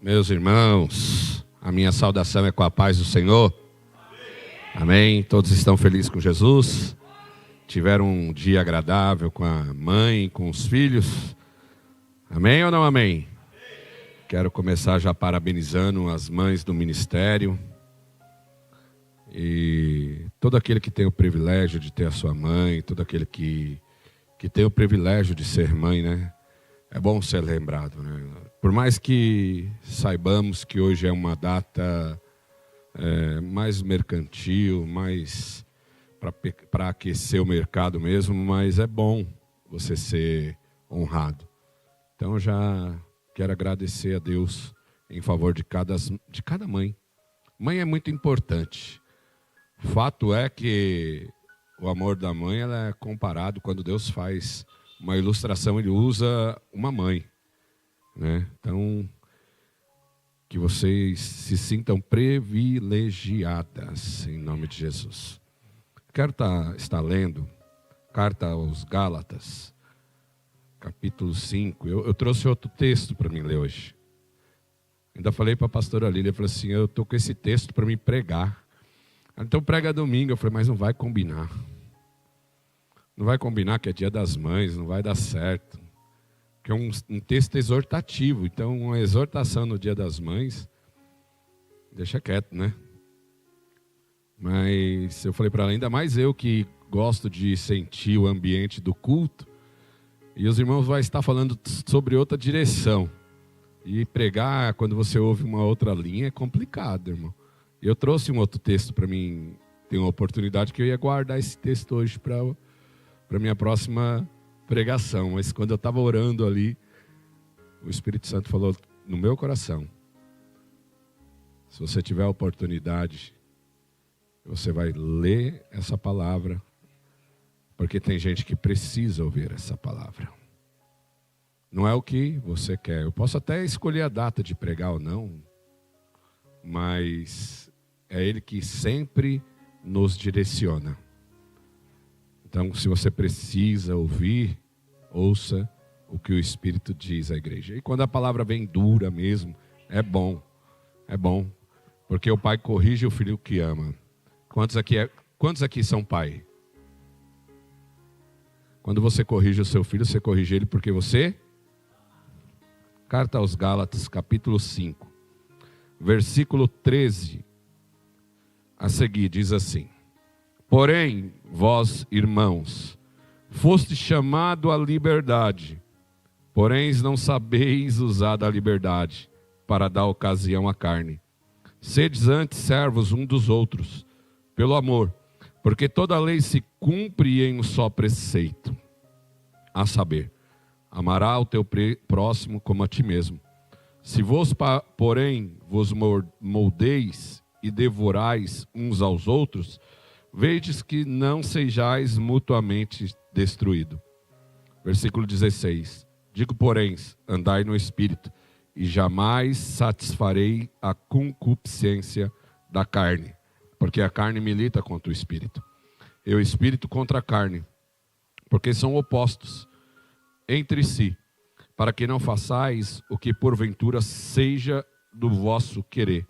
Meus irmãos, a minha saudação é com a paz do Senhor. Amém? Todos estão felizes com Jesus? Tiveram um dia agradável com a mãe, com os filhos? Amém ou não amém? Quero começar já parabenizando as mães do ministério. E todo aquele que tem o privilégio de ter a sua mãe, todo aquele que tem o privilégio de ser mãe, né? É bom ser lembrado, né? Por mais que saibamos que hoje é uma data mais mercantil, mais para aquecer o mercado mesmo, mas é bom você ser honrado. Então já quero agradecer a Deus em favor de cada mãe. Mãe é muito importante. Fato é que o amor da mãe ela é comparado quando Deus faz uma ilustração, ele usa uma mãe, né? Então, que vocês se sintam privilegiadas, em nome de Jesus. Quero estar lendo Carta aos Gálatas, capítulo 5. Eu trouxe outro texto para mim ler hoje. Ainda falei para a pastora Lília, eu falei assim, eu estou com esse texto para me pregar. Então prega domingo. Eu falei, mas não vai combinar. Não vai combinar que é dia das mães, não vai dar certo. Que é um texto exortativo. Então, uma exortação no dia das mães, deixa quieto, né? Mas eu falei para ela, ainda mais eu que gosto de sentir o ambiente do culto. E os irmãos vão estar falando sobre outra direção. E pregar, quando você ouve uma outra linha, é complicado, irmão. E eu trouxe um outro texto para mim, ter uma oportunidade que eu ia guardar esse texto hoje para minha próxima pregação. Mas quando eu estava orando ali, o Espírito Santo falou no meu coração, se você tiver a oportunidade, você vai ler essa palavra, porque tem gente que precisa ouvir essa palavra. Não é o que você quer. Eu posso até escolher a data de pregar ou não, mas é Ele que sempre nos direciona. Então, se você precisa ouvir, ouça o que o Espírito diz à igreja. E quando a palavra vem dura mesmo, é bom, porque o pai corrige o filho que ama. Quantos aqui são pai? Quando você corrige o seu filho, você corrige ele porque você... Carta aos Gálatas, capítulo 5, versículo 13, a seguir, diz assim: porém, vós, irmãos, fostes chamados à liberdade, porém não sabeis usar da liberdade para dar ocasião à carne. Sedes antes servos um dos outros, pelo amor, porque toda a lei se cumpre em um só preceito, a saber, amará o teu próximo como a ti mesmo. Se vos, porém, vos moldeis e devorais uns aos outros, vedes que não sejais mutuamente destruídos. Versículo 16. Digo, porém, andai no Espírito, e jamais satisfarei a concupiscência da carne, porque a carne milita contra o Espírito, e o Espírito contra a carne, porque são opostos entre si, para que não façais o que porventura seja do vosso querer.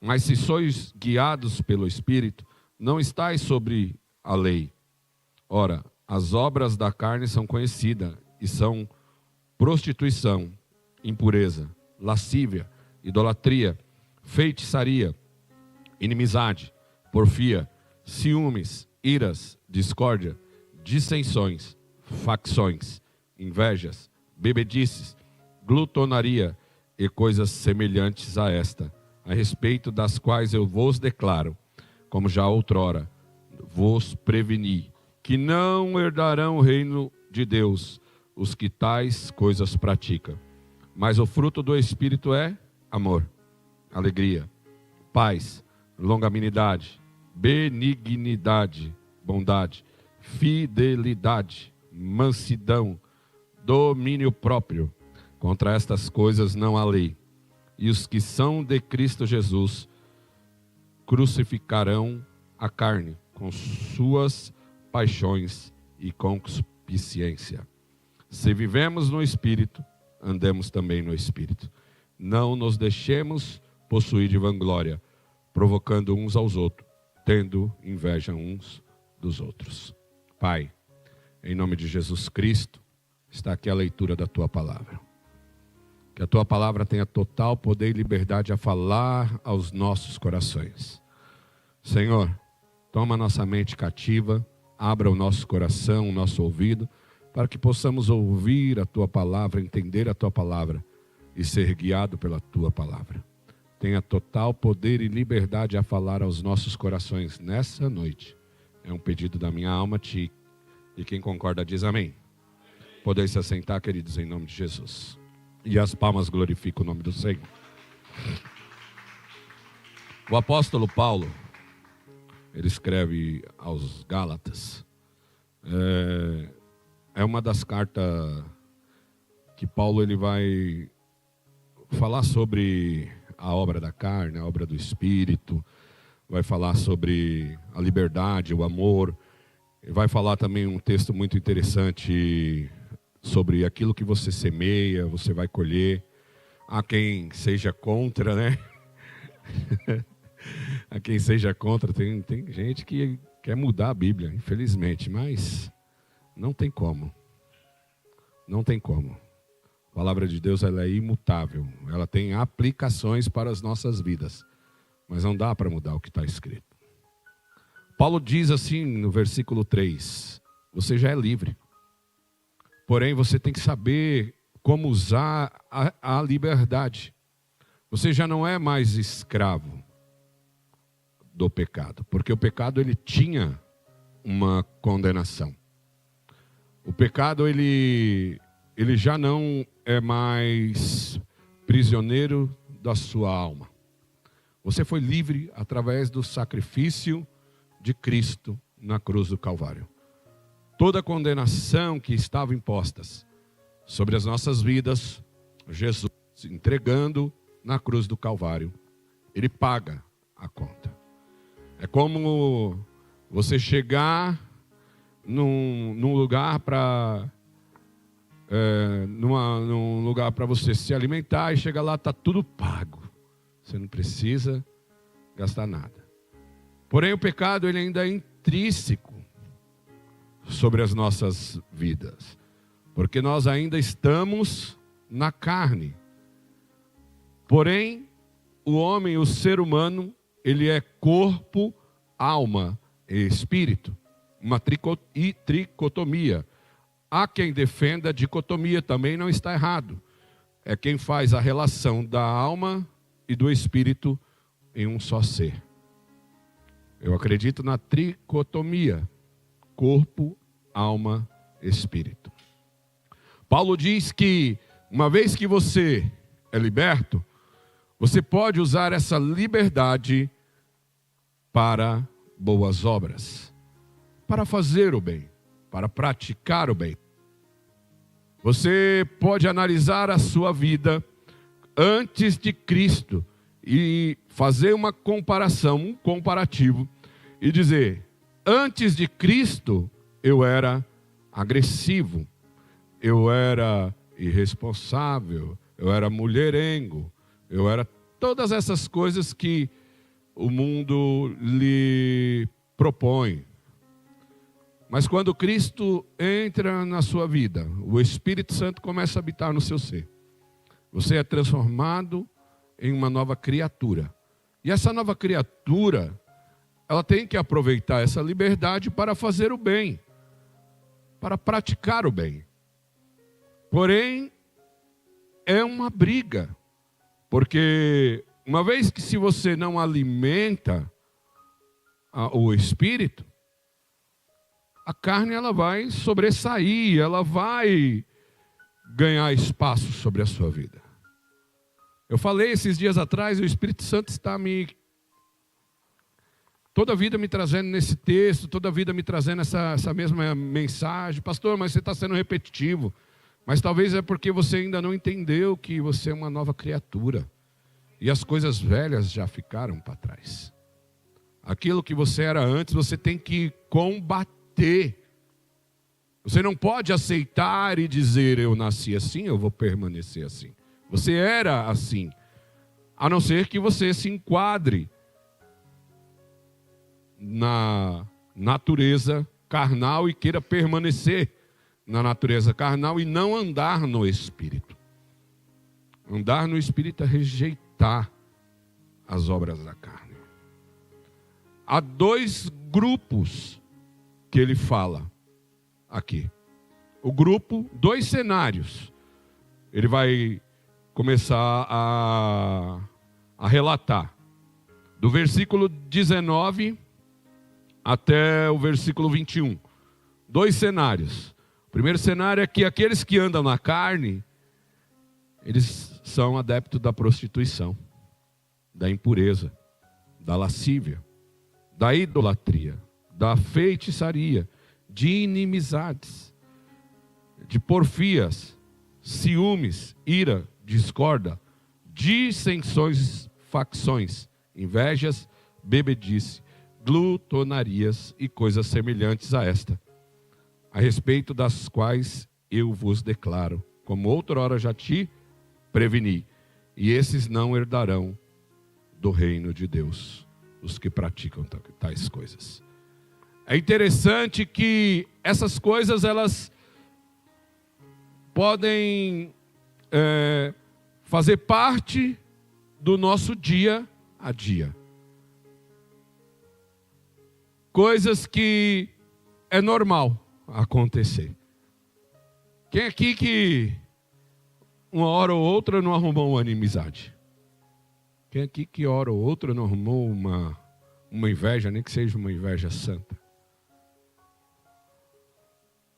Mas se sois guiados pelo Espírito, não estáis sobre a lei. Ora, as obras da carne são conhecidas, e são prostituição, impureza, lascívia, idolatria, feitiçaria, inimizade, porfia, ciúmes, iras, discórdia, dissensões, facções, invejas, bebedices, glutonaria e coisas semelhantes a esta, a respeito das quais eu vos declaro, como já outrora vos preveni, que não herdarão o reino de Deus os que tais coisas praticam. Mas o fruto do Espírito é amor, alegria, paz, longanimidade, benignidade, bondade, fidelidade, mansidão, domínio próprio. Contra estas coisas não há lei. E os que são de Cristo Jesus crucificarão a carne com suas paixões e concupiscência. Se vivemos no Espírito, andemos também no Espírito. Não nos deixemos possuir de vanglória, provocando uns aos outros, tendo inveja uns dos outros. Pai, em nome de Jesus Cristo, está aqui a leitura da Tua Palavra. Que a Tua Palavra tenha total poder e liberdade a falar aos nossos corações. Senhor, toma nossa mente cativa, abra o nosso coração, o nosso ouvido, para que possamos ouvir a Tua Palavra, entender a Tua Palavra e ser guiado pela Tua Palavra. Tenha total poder e liberdade a falar aos nossos corações nessa noite. É um pedido da minha alma a Ti. E quem concorda diz amém. Podem se assentar, queridos, em nome de Jesus. E as palmas glorificam o nome do Senhor. O apóstolo Paulo, ele escreve aos Gálatas. É uma das cartas que Paulo ele vai falar sobre a obra da carne, a obra do Espírito. Vai falar sobre a liberdade, o amor. Vai falar também um texto muito interessante sobre aquilo que você semeia, você vai colher. Há quem seja contra, né? Há quem seja contra. Tem gente que quer mudar a Bíblia, infelizmente, mas não tem como. Não tem como. A palavra de Deus ela é imutável. Ela tem aplicações para as nossas vidas. Mas não dá para mudar o que está escrito. Paulo diz assim no versículo 3. Você já é livre. Porém, você tem que saber como usar a liberdade. Você já não é mais escravo do pecado. Porque o pecado ele tinha uma condenação. O pecado ele já não é mais prisioneiro da sua alma. Você foi livre através do sacrifício de Cristo na cruz do Calvário. Toda a condenação que estava imposta sobre as nossas vidas, Jesus entregando na cruz do Calvário, Ele paga a conta. É como você chegar num lugar para num lugar para você se alimentar e chega lá, está tudo pago. Você não precisa gastar nada. Porém, o pecado ele ainda é intrínseco sobre as nossas vidas. Porque nós ainda estamos na carne. Porém, o homem, o ser humano, ele é corpo, alma e espírito. Uma tricotomia. Há quem defenda a dicotomia, também não está errado. É quem faz a relação da alma e do espírito em um só ser. Eu acredito na tricotomia, corpo, alma, espírito. Paulo diz que uma vez que você é liberto, você pode usar essa liberdade para boas obras, para fazer o bem, para praticar o bem. Você pode analisar a sua vida antes de Cristo e fazer uma comparação, um comparativo e dizer: antes de Cristo eu era agressivo, eu era irresponsável, eu era mulherengo, eu era todas essas coisas que o mundo lhe propõe. Mas quando Cristo entra na sua vida, o Espírito Santo começa a habitar no seu ser. Você é transformado em uma nova criatura. E essa nova criatura, ela tem que aproveitar essa liberdade para fazer o bem, para praticar o bem. Porém, é uma briga, porque uma vez que se você não alimenta o espírito, a carne ela vai sobressair, ela vai ganhar espaço sobre a sua vida. Eu falei esses dias atrás, o Espírito Santo está toda a vida me trazendo nesse texto, toda a vida me trazendo essa mesma mensagem. Pastor, mas você está sendo repetitivo. Mas talvez é porque você ainda não entendeu que você é uma nova criatura. E as coisas velhas já ficaram para trás. Aquilo que você era antes, você tem que combater. Você não pode aceitar e dizer, eu nasci assim, eu vou permanecer assim. Você era assim. A não ser que você se enquadre na natureza carnal e queira permanecer na natureza carnal e não andar no Espírito. Andar no Espírito é rejeitar as obras da carne. Há dois grupos que ele fala aqui. O grupo, dois cenários. Ele vai começar a relatar. Do versículo 19 até o versículo 21. Dois cenários. O primeiro cenário é que aqueles que andam na carne, eles são adeptos da prostituição, da impureza, da lascívia, da idolatria, da feitiçaria, de inimizades, de porfias, ciúmes, ira, discórdia, dissensões, facções, invejas, bebedice, glutonarias e coisas semelhantes a esta, a respeito das quais eu vos declaro, como outrora já te preveni, e esses não herdarão do reino de Deus, os que praticam tais coisas. É interessante que essas coisas, elas podem fazer parte do nosso dia a dia. Coisas que é normal acontecer. Quem aqui que uma hora ou outra não arrumou uma inimizade? Quem aqui que hora ou outra não arrumou uma inveja, nem que seja uma inveja santa?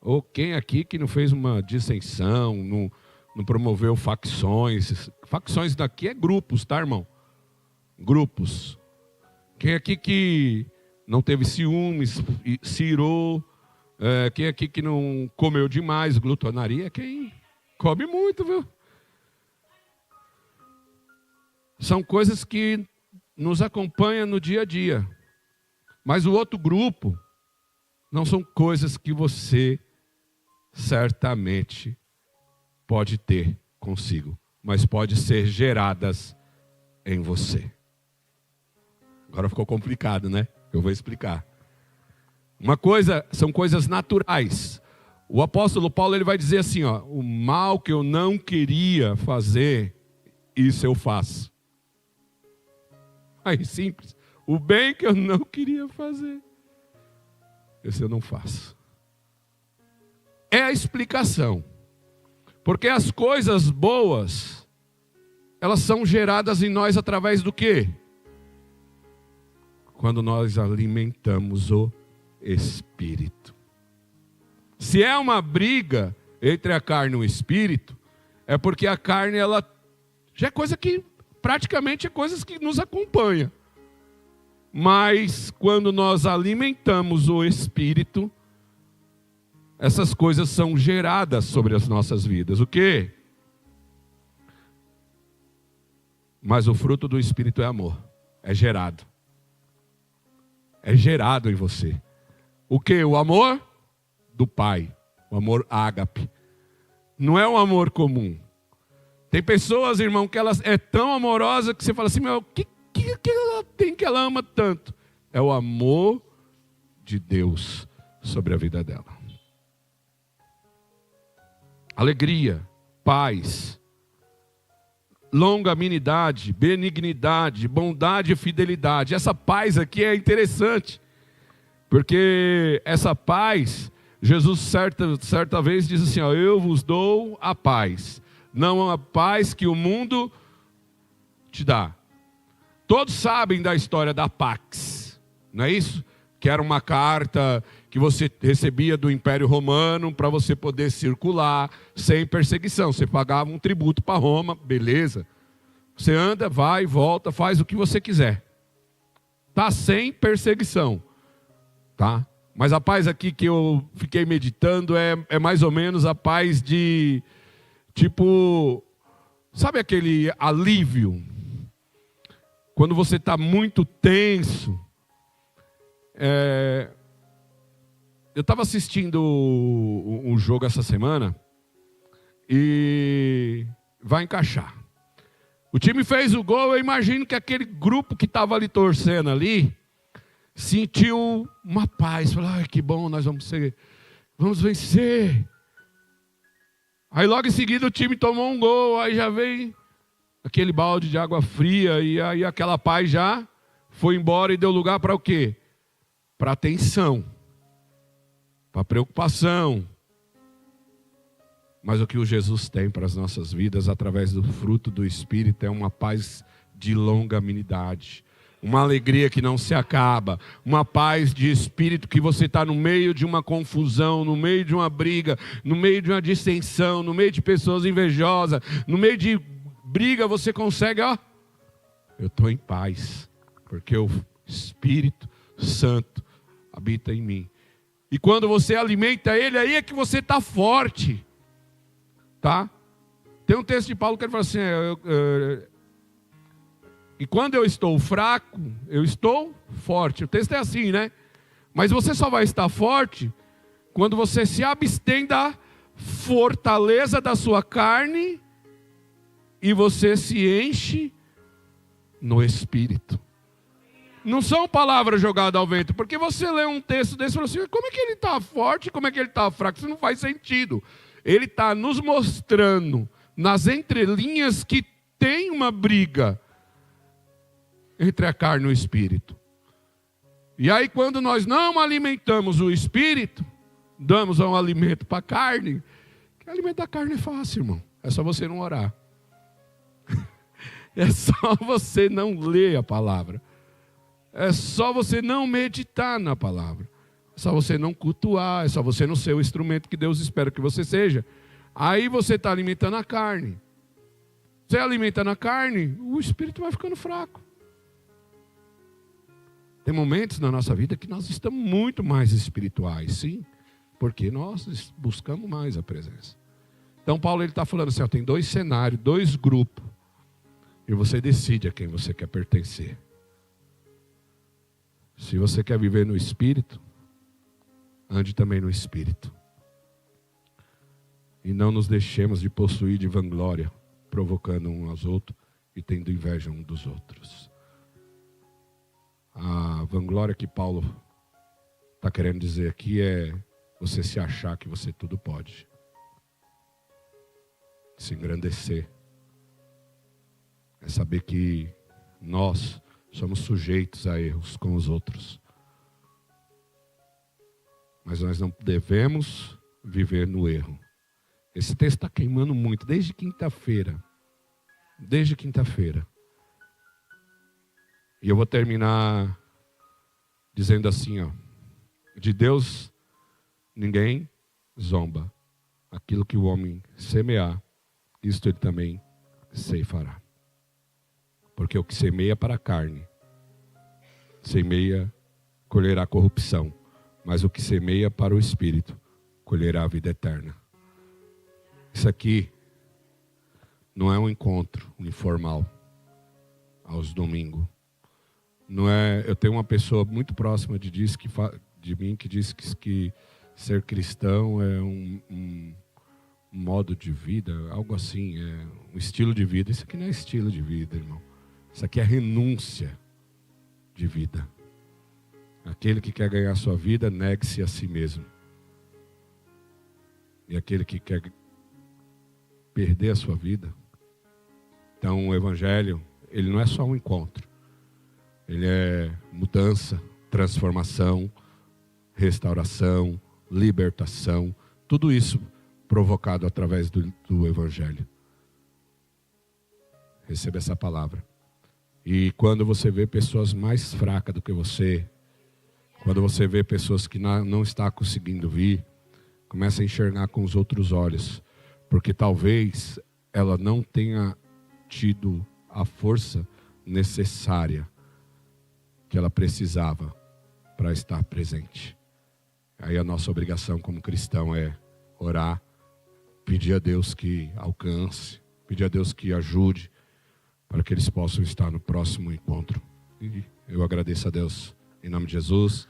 Ou quem aqui que não fez uma dissensão, não promoveu facções? Facções daqui é grupos, tá, irmão? Grupos. Quem aqui que não teve ciúmes, se irou? Quem aqui que não comeu demais, glutonaria? Quem come muito, viu? São coisas que nos acompanham no dia a dia. Mas o outro grupo não são coisas que você certamente pode ter consigo, mas pode ser geradas em você. Agora ficou complicado, né? Eu vou explicar. Uma coisa, são coisas naturais. O apóstolo Paulo, ele vai dizer assim, ó, o mal que eu não queria fazer, isso eu faço. Aí, simples. O bem que eu não queria fazer, esse eu não faço. É a explicação. Porque as coisas boas, elas são geradas em nós através do quê? Quando nós alimentamos o Espírito. Se é uma briga entre a carne e o Espírito, é porque a carne, ela já é coisa que, praticamente é coisas que nos acompanham. Mas quando nós alimentamos o Espírito, essas coisas são geradas sobre as nossas vidas. O quê? Mas o fruto do Espírito é amor. É gerado. É gerado em você. O quê? O amor do Pai. O amor ágape. Não é um amor comum. Tem pessoas, irmão, que elas é tão amorosa que você fala assim, meu, o que ela tem que ela ama tanto? É o amor de Deus sobre a vida dela. Alegria, paz, longanimidade, benignidade, bondade e fidelidade. Essa paz aqui é interessante, porque essa paz, Jesus certa vez diz assim, ó, eu vos dou a paz, não a paz que o mundo te dá. Todos sabem da história da Pax, não é isso? Que era uma carta que você recebia do Império Romano para você poder circular sem perseguição. Você pagava um tributo para Roma, beleza. Você anda, vai, volta, faz o que você quiser. Tá sem perseguição, tá? Mas a paz aqui que eu fiquei meditando é mais ou menos a paz de, tipo, sabe aquele alívio? Quando você está muito tenso, Eu estava assistindo um jogo essa semana e vai encaixar. O time fez o gol, eu imagino que aquele grupo que estava ali torcendo ali sentiu uma paz. Falou, ai, que bom, nós vamos vencer. Aí logo em seguida o time tomou um gol, aí já veio aquele balde de água fria e aí aquela paz já foi embora e deu lugar para o quê? Para tensão, para preocupação. Mas o que o Jesus tem para as nossas vidas através do fruto do Espírito é uma paz de longanimidade, uma alegria que não se acaba, uma paz de espírito que você está no meio de uma confusão, no meio de uma briga, no meio de uma dissensão, no meio de pessoas invejosas, no meio de briga, você consegue, eu estou em paz, porque o Espírito Santo habita em mim. E quando você alimenta Ele, aí é que você está forte, tá? Tem um texto de Paulo que ele fala assim, e quando eu estou fraco, eu estou forte. O texto é assim, né? Mas você só vai estar forte quando você se abstém da fortaleza da sua carne e você se enche no Espírito. Não são palavras jogadas ao vento, porque você lê um texto desse e fala assim, como é que ele está forte, como é que ele está fraco? Isso não faz sentido. Ele está nos mostrando nas entrelinhas que tem uma briga entre a carne e o Espírito. E aí quando nós não alimentamos o Espírito, damos um alimento para a carne, que alimentar a carne é fácil, irmão. É só você não orar. É só você não ler a palavra. É só você não meditar na palavra. É só você não cultuar. É só você não ser o instrumento que Deus espera que você seja. Aí você está alimentando a carne. Você alimenta na carne, o Espírito vai ficando fraco. Tem momentos na nossa vida que nós estamos muito mais espirituais, sim, porque nós buscamos mais a presença. Então Paulo está falando assim, tem dois cenários, dois grupos, e você decide a quem você quer pertencer. Se você quer viver no Espírito, ande também no Espírito. E não nos deixemos de possuir de vanglória, provocando um aos outros e tendo inveja um dos outros. A vanglória que Paulo está querendo dizer aqui é você se achar que você tudo pode. Se engrandecer. É saber que nós somos sujeitos a erros com os outros. Mas nós não devemos viver no erro. Esse texto está queimando muito, desde quinta-feira. Desde quinta-feira. E eu vou terminar dizendo assim, de Deus ninguém zomba. Aquilo que o homem semear, isto ele também ceifará. Porque o que semeia para a carne, semeia, colherá corrupção. Mas o que semeia para o Espírito, colherá a vida eterna. Isso aqui não é um encontro informal aos domingos. Não é, eu tenho uma pessoa muito próxima de mim que diz que ser cristão é um modo de vida, algo assim, é um estilo de vida. Isso aqui não é estilo de vida, irmão. Isso aqui é renúncia de vida. Aquele que quer ganhar a sua vida, negue-se a si mesmo. E aquele que quer perder a sua vida. Então o Evangelho, ele não é só um encontro. Ele é mudança, transformação, restauração, libertação. Tudo isso provocado através do Evangelho. Receba essa palavra. E quando você vê pessoas mais fracas do que você, quando você vê pessoas que não estão conseguindo vir, comece a enxergar com os outros olhos. Porque talvez ela não tenha tido a força necessária que ela precisava para estar presente. Aí a nossa obrigação como cristão é orar, pedir a Deus que alcance, pedir a Deus que ajude, para que eles possam estar no próximo encontro. E eu agradeço a Deus, em nome de Jesus.